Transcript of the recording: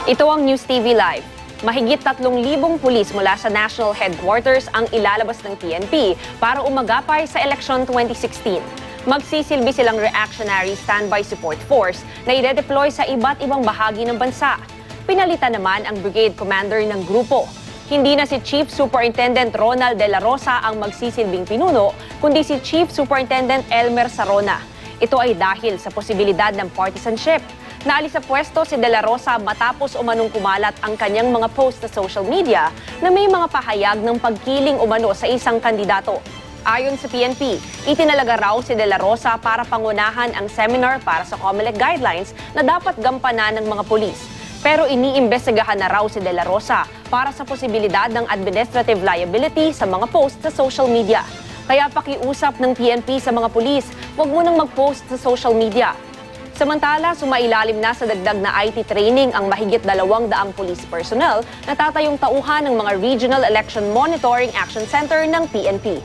Ito ang News TV Live. Mahigit 3,000 pulis mula sa National Headquarters ang ilalabas ng PNP para umagapay sa eleksyon 2016. Magsisilbi silang reactionary standby support force na ide-deploy sa iba't ibang bahagi ng bansa. Pinalitan naman ang brigade commander ng grupo. Hindi na si Chief Superintendent Ronald De La Rosa ang magsisilbing pinuno, kundi si Chief Superintendent Elmer Sarona. Ito ay dahil sa posibilidad ng partisanship. Naalis sa pwesto si De La Rosa matapos umanong kumalat ang kanyang mga post sa social media na may mga pahayag ng pagkiling umano sa isang kandidato. Ayon sa PNP, itinalaga raw si De La Rosa para pangunahan ang seminar para sa COMELEC guidelines na dapat gampanan ng mga pulis. Pero iniimbestigahan na raw si De La Rosa para sa posibilidad ng administrative liability sa mga post sa social media. Kaya pakiusap ng PNP sa mga pulis, huwag munang mag-post sa social media. Samantala, sumailalim na sa dagdag na IT training ang mahigit 200 police personnel na tatayong tauhan ng mga Regional Election Monitoring Action Center ng PNP.